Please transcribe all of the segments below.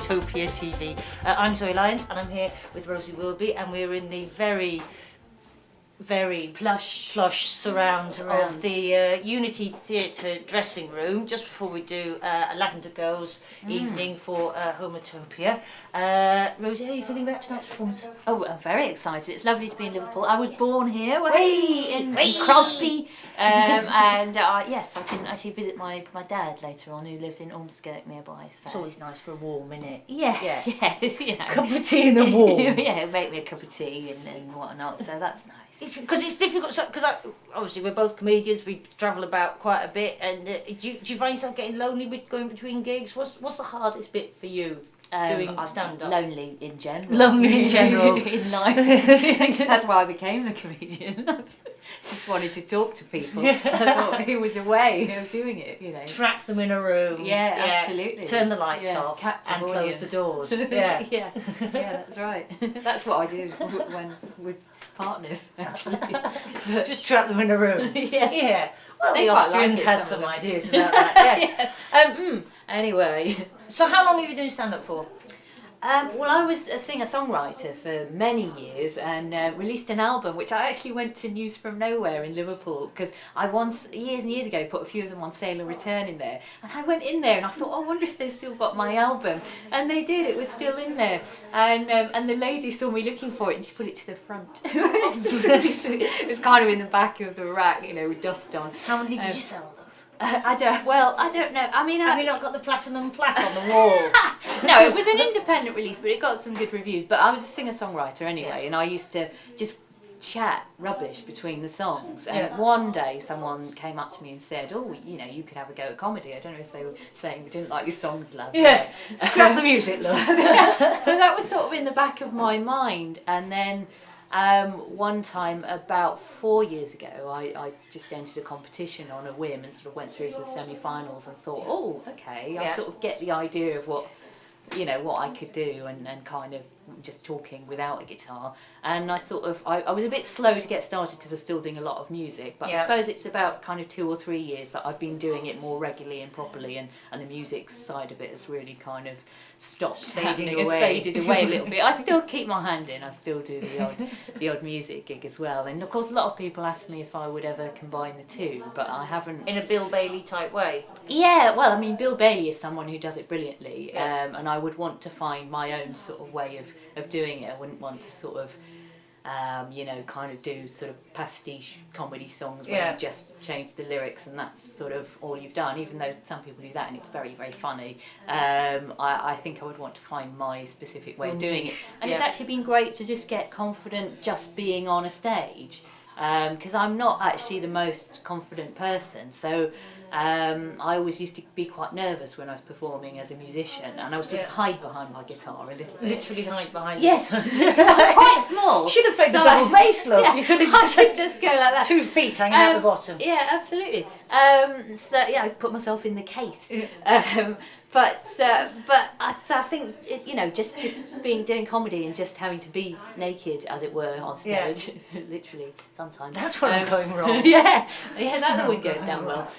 Hometopia TV. I'm Zoe Lyons and I'm here with Rosie Wilby, and we're in the very plush surrounds of the Unity Theatre dressing room just before we do a Lavender Girls evening for Hometopia. Rosie, how are you feeling about tonight's performance? Oh, I'm very excited. It's lovely to be in Liverpool. I was born here, in Crosby, and yes, I can actually visit my dad later on, who lives in Ormskirk nearby. So. It's always nice for a warm, isn't it? Yes, you know. Cup of tea in the warm. Yeah, make me a cup of tea and whatnot, so that's nice. Because it's difficult, because obviously we're both comedians, we travel about quite a bit, and do you find yourself getting lonely with going between gigs? What's the hardest bit for you doing stand-up? Lonely in general. Lonely in general. In life. That's why I became a comedian. Just wanted to talk to people. I thought it was a way of doing it, you know. Trap them in a room. Yeah, absolutely. Turn the lights off and close the doors. Yeah. yeah, that's right. That's what I do when with partners, actually. Just trap them in a room. Yeah. Well, they the Austrians had some ideas about that. Yes. Anyway. So how long have you been doing stand-up for? Well, I was a singer-songwriter for many years and released an album which I actually went to News From Nowhere in Liverpool, because I once, years and years ago, put a few of them on sale or return in there, and I went in there and I thought, oh, I wonder if they still got my album, and they did. It was still in there, and the lady saw me looking for it and she put it to the front. It was kind of in the back of the rack, you know, with dust on. How many did you sell? I don't know. I mean, have you not got the platinum plaque on the wall? No, it was an independent release, but it got some good reviews. But I was a singer-songwriter anyway, and I used to just chat rubbish between the songs. And one day someone came up to me and said, oh, you know, you could have a go at comedy. I don't know if they were saying we didn't like your songs, love. Yeah, scrap the music, love. So that was sort of in the back of my mind. And then one time, about 4 years ago, I just entered a competition on a whim and sort of went through to the semi-finals and thought, oh, okay, I sort of get the idea of what I could do, and kind of just talking without a guitar. And I was a bit slow to get started because I was still doing a lot of music, but I suppose it's about kind of 2 or 3 years that I've been doing it more regularly and properly, and the music side of it has really kind of stopped happening. It's faded away a little bit. I still keep my hand in. I still do the odd music gig as well. And of course a lot of people ask me if I would ever combine the two, but I haven't. In a Bill Bailey type way? Yeah, well, I mean, Bill Bailey is someone who does it brilliantly, and I would want to find my own sort of way of doing it. I wouldn't want to sort of kind of do sort of pastiche comedy songs where you just change the lyrics and that's sort of all you've done, even though some people do that and it's very, very funny. I think I would want to find my specific way of doing it. And it's actually been great to just get confident just being on a stage, because I'm not actually the most confident person. So I always used to be quite nervous when I was performing as a musician, and I would sort of hide behind my guitar a little bit. Literally hide behind it. Yes, because I'm quite small. Should have played the double bass, love. Yeah, you could have just go like that. 2 feet hanging out the bottom. Yeah, absolutely. So I put myself in the case. But I think just doing comedy and just having to be naked, as it were, on stage, literally sometimes. That's where I'm going wrong. yeah, that always goes down well.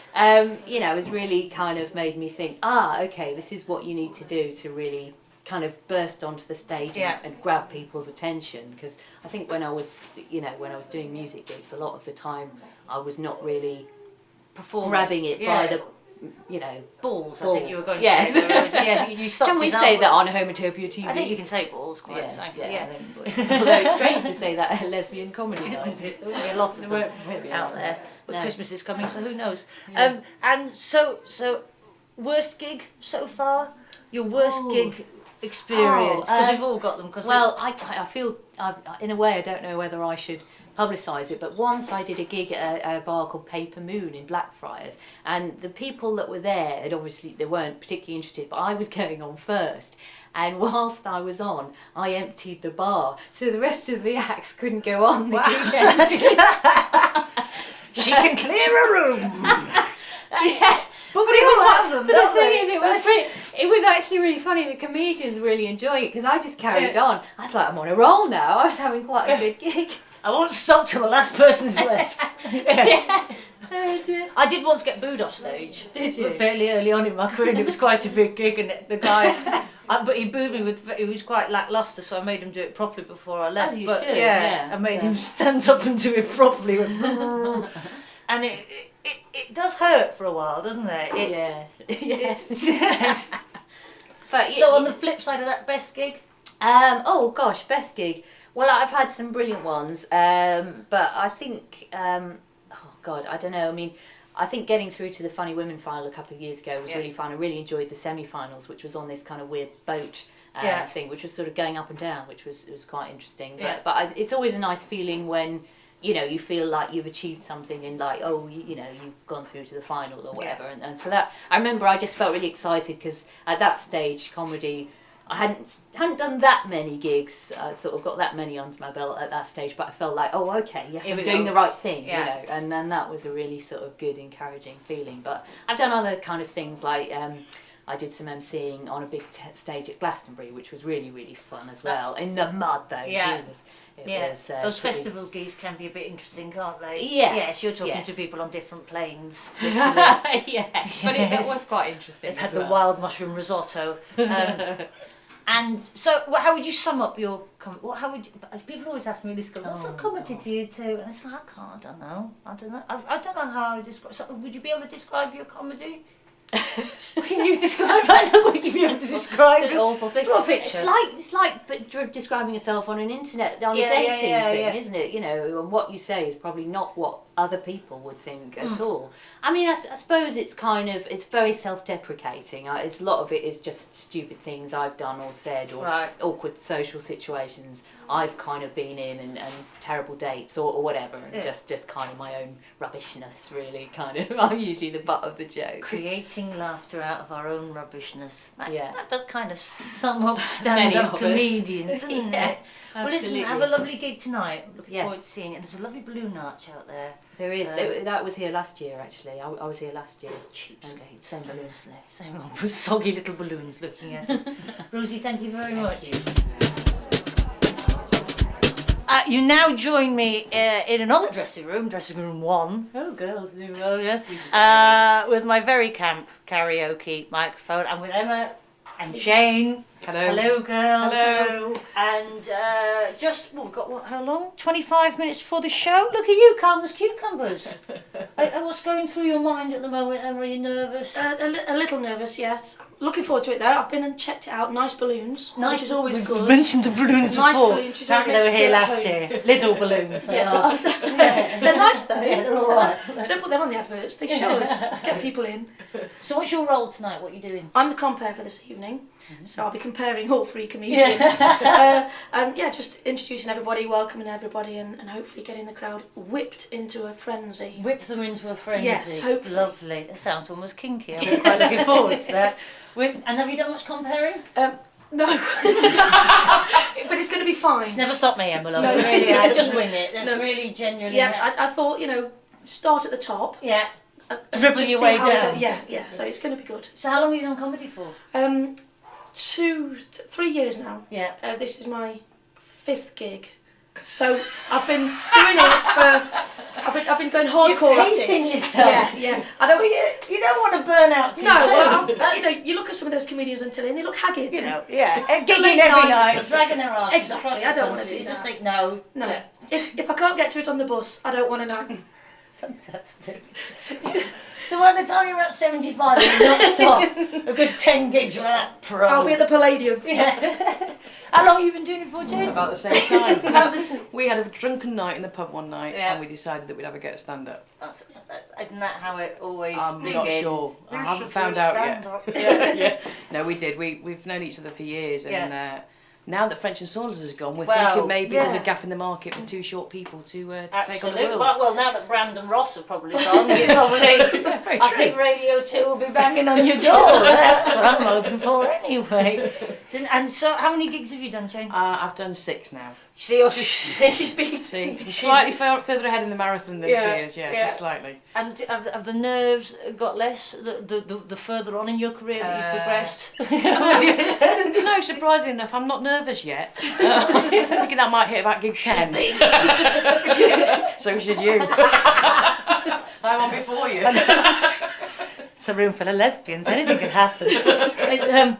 Has really kind of made me think, okay, this is what you need to do to really kind of burst onto the stage and grab people's attention. Because I think when I was doing music gigs, a lot of the time I was not really grabbing it by the balls. I think you were going to yes. say. You stopped. Can we say that on Hometopia TV? I think you can say balls quite. Yes, Yeah. Although it's strange to say that at a lesbian comedy night. There won't be a lot of them out there. But Christmas is coming, so who knows? Yeah. And so worst gig so far? Your worst gig experience? Because we've all got them. I feel, in a way, I don't know whether I should publicise it, but once I did a gig at a bar called Paper Moon in Blackfriars, and the people that were there they weren't particularly interested, but I was going on first, and whilst I was on, I emptied the bar, so the rest of the acts couldn't go on the gig empty. She can clear a room. Yeah. But we all have them. But the thing is, it was actually really funny. The comedians really enjoyed it because I just carried on. I was like, I'm on a roll now. I was having quite a good gig. I won't stop till the last person's left. Yeah. I did once get booed off stage. Did you? Fairly early on in my career, and it was quite a big gig, and the guy But he booed me he was quite lacklustre, so I made him do it properly before I left. As you but should, yeah, I made him stand up and do it properly. And it does hurt for a while, doesn't it? Yes. But so on the flip side of that, best gig? Oh gosh, best gig. Well, I've had some brilliant ones, but I think, oh God, I don't know. I mean, I think getting through to the Funny Women final a couple of years ago was really fun. I really enjoyed the semi-finals, which was on this kind of weird boat thing, which was sort of going up and down, which was quite interesting. But it's always a nice feeling when, you know, you feel like you've achieved something and like, oh, you know, you've gone through to the final or whatever. And so that, I remember I just felt really excited because at that stage, comedy, I hadn't done that many gigs. I sort of got that many under my belt at that stage, but I felt like, oh, okay, yes, I'm doing the right thing, you know. And then that was a really sort of good, encouraging feeling. But I've done other kind of things like I did some MCing on a big stage at Glastonbury, which was really, really fun as well. In the mud, though. Yeah. Jesus. Those festival gigs can be a bit interesting, can't they? Yes, you're talking to people on different planes. Yeah, but it was quite interesting. They've had the wild mushroom risotto. And so, how would you sum up your people always ask me this, what's a comedy to you too? And it's like, I don't know. I don't know how I describe. So would you be able to describe your comedy? Would you describe? I don't know. Would you be able to describe it? Awful thing. Draw a picture. It's like describing yourself on an internet a dating thing, isn't it? You know, and what you say is probably not what other people would think at all. I mean, I suppose it's kind of, it's very self-deprecating. It's a lot of it is just stupid things I've done or said, or awkward social situations I've kind of been in, and terrible dates or whatever, and just kind of my own rubbishness, really, kind of. I'm usually the butt of the joke. Creating laughter out of our own rubbishness. That does kind of sum up stand-up comedians, doesn't it? Well, listen, have a lovely gig tonight. I'm looking forward to seeing it. There's a lovely balloon arch out there. There is. That was here last year, actually. I was here last year. Cheapskates. Same balloons. Same old soggy little balloons looking at us. Rosie, thank you very much. You now join me in another dressing room 1. Oh, girls do well, yeah. With my very camp karaoke microphone, and with Emma and Jane. Hello, girls. Hello. And we've got how long? 25 minutes before the show. Look at you, calm as cucumbers. What's going through your mind at the moment, Emma? Are you nervous? A little nervous, yes. Looking forward to it though. Which been and checked it out. Nice balloons, which is always good. We've mentioned the balloons nice before. Balloons, Apparently they were here last year. Little balloons. They're nice though. Yeah, they're all right. They don't put them on the adverts. They should get people in. So what's your role tonight? What are you doing? I'm the compare for this evening, so I'll be comparing all 3 comedians. And just introducing everybody, welcoming everybody, and hopefully getting the crowd whipped into a frenzy. Whip them into a frenzy. Yes, hopefully. Lovely. That sounds almost kinky. I'm quite looking forward to that. And have you done much comparing? No, but it's going to be fine. It's never stopped me, Emma. Love. No, Really, I just wing it. That's really genuinely. Yeah, I thought start at the top. Yeah. Dribble your way down. Yeah. So it's going to be good. So how long have you done comedy for? 3 years now. Yeah. This is my 5th gig. So I've been doing it for. I've been going hardcore You're pacing at it. yourself. Yeah. I don't. You don't want to burn out too soon. Well, you look at some of those comedians on telly and they look haggard. Gigging every night, dragging their arse. Exactly. I don't want to do You that. just think no. No. If I can't get to it on the bus, I don't want to know. Fantastic. So by the time you're at 75 and you're not stopped, a good 10 gigs with that pro. I'll be at the Palladium. Yeah. How long have you been doing it for, Jane? About the same time. We had a drunken night in the pub one night, and we decided that we'd have a go at stand-up. Isn't that how it always I'm begins? not sure. I haven't found out yet. No, we did. We've known each other for years, and now that French and Saunders has gone, we're thinking maybe there's a gap in the market for 2 short people to take on the world. Well, now that Brandon Ross have probably gone, I think Radio 2 will be banging on your door. That's what I'm hoping for anyway. And so, how many gigs have you done, Jane? I've done 6 now. She's Slightly further ahead in the marathon than she is, just slightly. And have the nerves got less the further on in your career that you've progressed? No, surprisingly enough, I'm not nervous yet. I'm thinking that might hit about gig 10. So should you. I'm on before you. It's a room full of lesbians, anything could happen.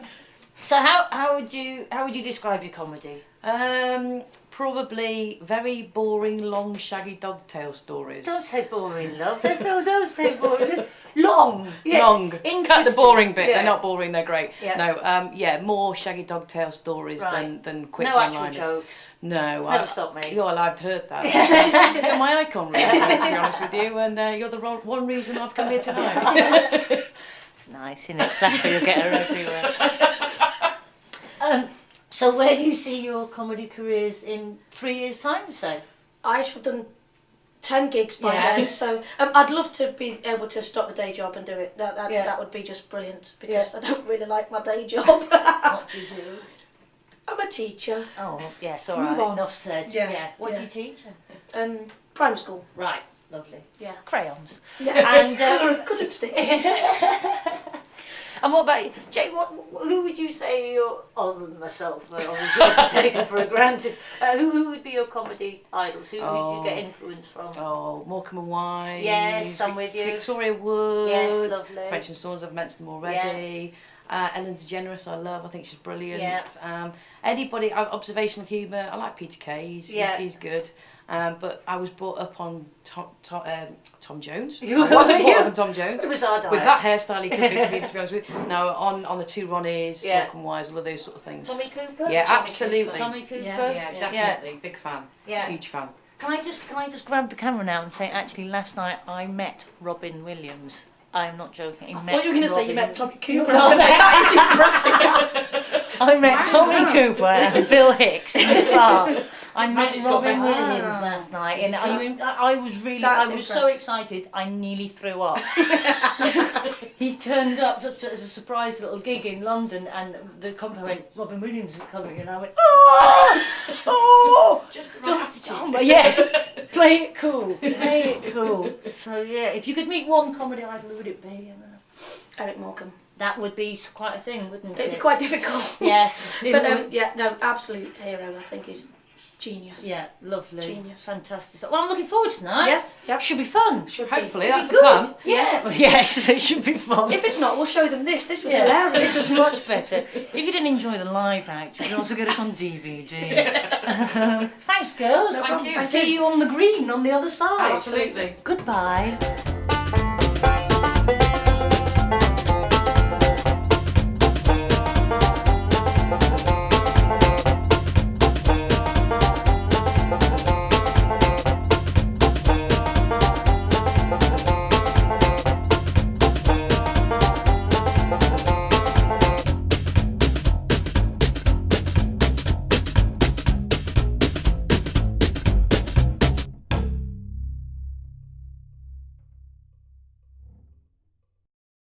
So how would you describe your comedy? Probably very boring, long, shaggy dogtail stories. Don't say boring, love. Don't say boring. Long. Yes. Long. Cut the boring bit. Yeah. They're not boring. They're great. Yeah. No. More shaggy dogtail stories than quick no one-liners. actual jokes. No. It's never stopped me. Well, I've heard that. You're my icon, really, to be honest with you, and you're the one reason I've come here tonight. It's nice, isn't it? Flattery will get her everywhere. So where do you see your comedy careers in 3 years' time, say? I should have done 10 gigs by then, so I'd love to be able to stop the day job and do it. That would be just brilliant, because I don't really like my day job. What do you do? I'm a teacher. Oh, yes, all Move right, on. enough said. Yeah, What do you teach? Primary school. Right, lovely. Yeah. Crayons. Yes. And couldn't stick. And what about you? Jane, who would you say other than myself, obviously it's taken for granted, who would be your comedy idols? Who would you get influence from? Oh, Morecambe and Wise. Yes, I'm with you. Victoria Wood. Yes, lovely. French and Saunders, I've mentioned them already. Ellen DeGeneres, I love. I think she's brilliant. Yeah. Anybody, observational humour. I like Peter Kay. He's good. But I was brought up on Tom Jones. I wasn't brought up on Tom Jones. It was our diet. With that hairstyle, he could be, to be honest with you. No, on the two Ronnies, Morecambe and Wise, all of those sort of things. Tommy Cooper? Yeah, Tommy absolutely. Cooper. Tommy Cooper? Yeah, definitely. Big fan. Yeah. Huge fan. Can I just grab the camera now and say, actually, last night I met Robin Williams. I'm not joking. I thought you were going to say you met Tommy Cooper. No, that is impressive. I met Tommy Cooper and Bill Hicks in his bar. I met magic's got Robin better. Williams last night, and I was so excited I nearly threw up. He's turned up as a surprise little gig in London, and the company went, Robin Williams is coming, and I went, oh, Just the right attitude. yes, play it cool, play it cool. So yeah, if you could meet one comedy idol, who would it be? Eric Morecambe. That would be quite a thing, wouldn't it? It'd be quite difficult. Yes. But absolute hero, I think, is genius. Yeah, lovely. Genius. Fantastic. Well, I'm looking forward to tonight. Yes, yep. Should be fun. Hopefully, It'll that's be the good. plan. Yeah. Well, yes, it should be fun. If it's not, we'll show them this. This was Yeah, hilarious. this was much better. If you didn't enjoy the live act, you can also get us on DVD. Thanks, girls. Thank you. See you on the green on the other side. Absolutely. Goodbye.